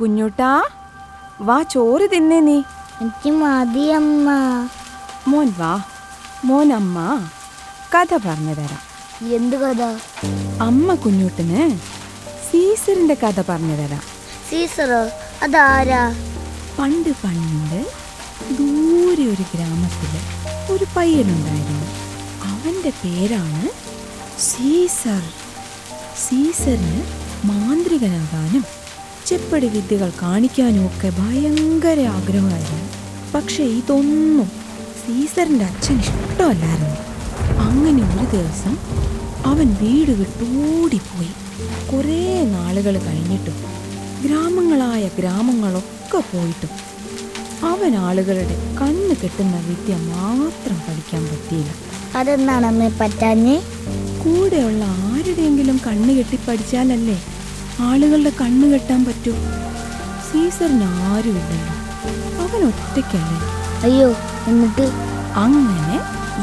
കുഞ്ഞൂട്ടാ, വാ ചോറ് തിന്നേ നീ. എനിക്ക് മതിയമ്മ. മോൻ വാ, മോനമ്മ കഥ പറഞ്ഞു തരാം. എന്ത് കഥ? അമ്മ കുഞ്ഞൂട്ടന് സീസറിന്റെ കഥ പറഞ്ഞു തരാം. സീസറോ? അതാരാ? പണ്ട് ദൂരെ ഒരു ഗ്രാമത്തില് ഒരു പയ്യനുണ്ടായിരുന്നു. അവന്റെ പേരാണ് സീസർ. സീസറിന് മാന്ത്രികനാകാനും ചെപ്പടി വിദ്യകൾ കാണിക്കാനും ഒക്കെ ഭയങ്കര ആഗ്രഹമായിരുന്നു. പക്ഷെ ഇതൊന്നും സീസറിന്റെ അച്ഛൻ ഇഷ്ടമല്ലായിരുന്നു. അങ്ങനെ ഒരു ദിവസം അവൻ വീട് വിട്ടോടിപ്പോയി. കുറേ നാളുകൾ കഴിഞ്ഞിട്ടും ഗ്രാമങ്ങളൊക്കെ പോയിട്ടും അവൻ ആളുകളുടെ കണ്ണ് കെട്ടുന്ന വിദ്യ മാത്രം പഠിക്കാൻ പറ്റിയില്ല. അതെന്താണ് അമ്മേ പറ്റാഞ്ഞേ? കൂടെയുള്ള ആരുടെയെങ്കിലും കണ്ണ് കെട്ടി പഠിച്ചാലല്ലേ ആളുകളുടെ കണ്ണ് കെട്ടാൻ പറ്റൂ. സീസറിന് ആരുമില്ലല്ലോ, അവൻ ഒറ്റയ്ക്കല്ലേ. അയ്യോ, എന്നിട്ട്? അങ്ങനെ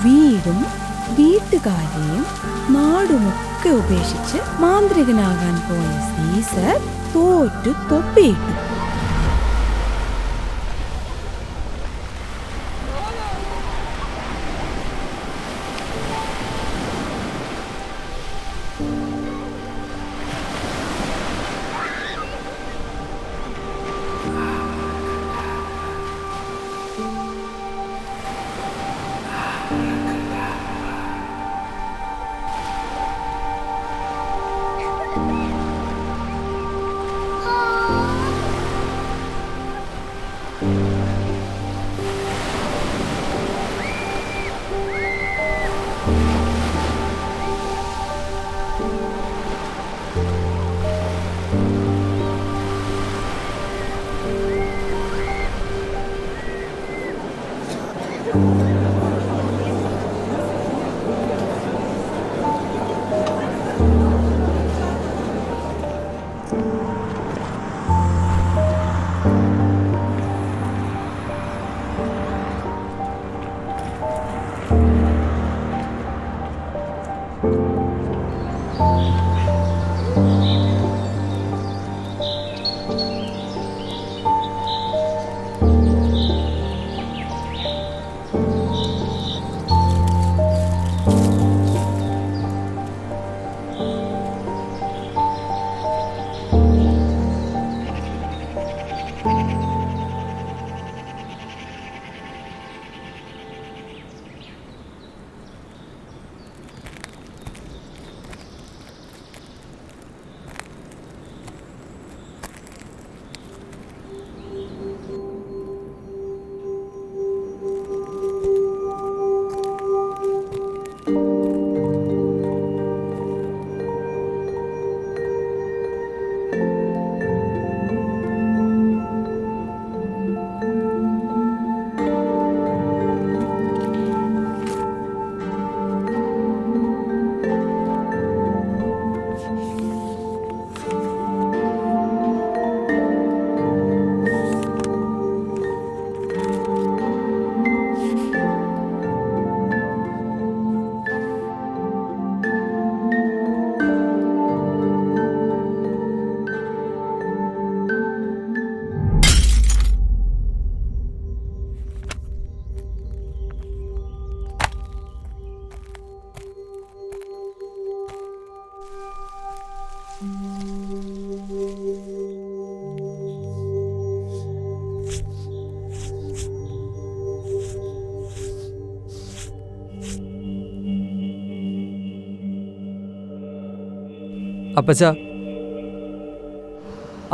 വീടും വീട്ടുകാരെയും നാടുമൊക്കെ ഉപേക്ഷിച്ച് മാന്ത്രികനാകാൻ പോയ സീസർ തോറ്റു തൊപ്പിയിട്ടു.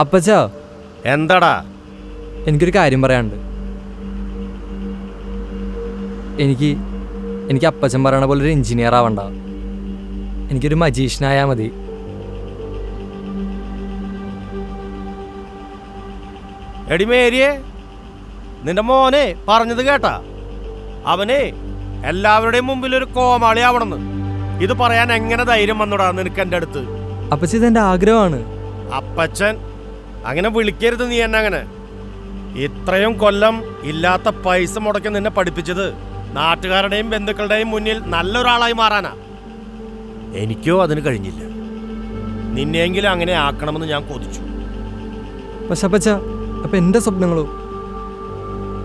അപ്പച്ചാ, എന്താടാ? എനിക്കൊരു കാര്യം പറയാനുണ്ട്. എനിക്ക് അപ്പച്ചൻ പറയണ പോലെ ഒരു എഞ്ചിനീയർ ആവണ്ട, എനിക്കൊരു മജീഷ്യനായാൽ മതി. എടി മേരിയെ, നിന്റെ മോനെ പറഞ്ഞത് കേട്ടാ? അവനെ എല്ലാവരുടെയും മുമ്പിൽ ഒരു കോമാളി ആവണമെന്ന്. ഇത് പറയാൻ എങ്ങനെ ധൈര്യം വന്നോടാ നിനക്ക് എൻ്റെ അടുത്ത്? അപ്പച്ചൻ ഇതെന്റെ ആഗ്രഹമാണ്. അപ്പച്ചൻ അങ്ങനെ വിളിക്കരുത് നീ എന്നെ. അങ്ങനെ ഇത്രയും കൊല്ലം ഇല്ലാത്ത പൈസ മുടക്കി നിന്നെ പഠിപ്പിച്ചത് നാട്ടുകാരുടെയും ബന്ധുക്കളുടെയും മുന്നിൽ നല്ലൊരാളായി മാറാനാ. എനിക്കോ അതിന് കഴിഞ്ഞില്ല. നിന്നെയെങ്കിലും അങ്ങനെ ആക്കണമെന്ന് ഞാൻ കൊതിച്ചു. പക്ഷെ അപ്പച്ച അപ്പം എൻ്റെ സ്വപ്നങ്ങളോ?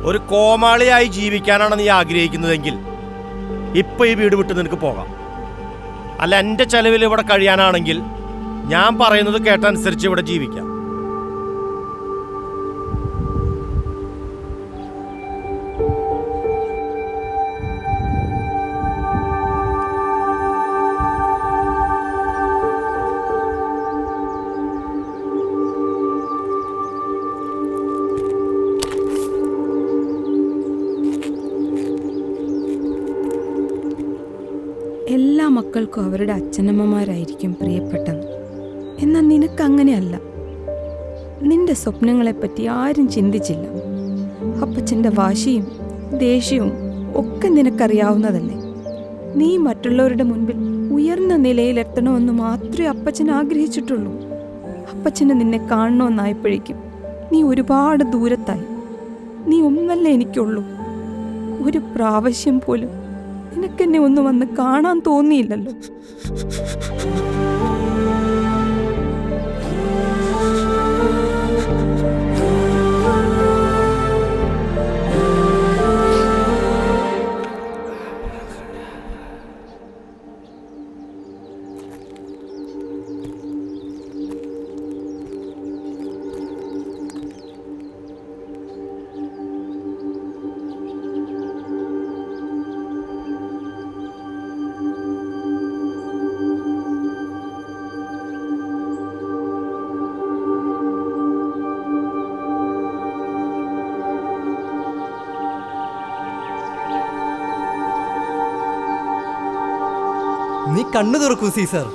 ഒരു കോമാളിയായി ജീവിക്കാനാണ് നീ ആഗ്രഹിക്കുന്നതെങ്കിൽ ഇപ്പൊ ഈ വീട് വിട്ട് നിനക്ക് പോകാം. അല്ല, എൻ്റെ ചെലവിൽ ഇവിടെ കഴിയാനാണെങ്കിൽ ഞാൻ പറയുന്നത് കേട്ടനുസരിച്ച് ഇവിടെ ജീവിക്കാം. എല്ലാ മക്കൾക്കും അവരുടെ അച്ഛനമ്മമാരായിരിക്കും പ്രിയപ്പെട്ടത്. എന്നാൽ നിനക്കങ്ങനെയല്ല. നിന്റെ സ്വപ്നങ്ങളെപ്പറ്റി ആരും ചിന്തിച്ചില്ല. അപ്പച്ചൻ്റെ വാശിയും ദേഷ്യവും ഒക്കെ നിനക്കറിയാവുന്നതല്ലേ. നീ മറ്റുള്ളവരുടെ മുൻപിൽ ഉയർന്ന നിലയിലെത്തണമെന്ന് മാത്രമേ അപ്പച്ചൻ ആഗ്രഹിച്ചിട്ടുള്ളൂ. അപ്പച്ചന് നിന്നെ കാണണമെന്നായപ്പോഴേക്കും നീ ഒരുപാട് ദൂരത്തായി. നീ ഒന്നല്ലേ എനിക്കുള്ളൂ. ഒരു പ്രാവശ്യം പോലും നിനക്കെന്നെ ഒന്ന് വന്ന് കാണാൻ തോന്നിയില്ലല്ലോ. നീ കണ്ണു തുറക്കൂ സീസർ.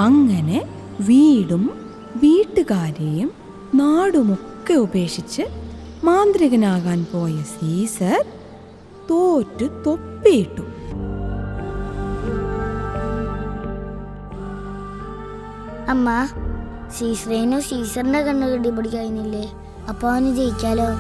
അങ്ങനെ വീടും വീട്ടുകാരെയും നാടുമൊക്കെ ഉപേക്ഷിച്ച് മാന്ത്രികനാകാൻ പോയ സീസർ തോറ്റു തൊപ്പിയിട്ടു. അമ്മ, സീസറിന്റെ കണ്ണ് കെട്ടി പിടിക്കാനില്ലേ? അപ്പൊ അവന് ജയിക്കാലോ?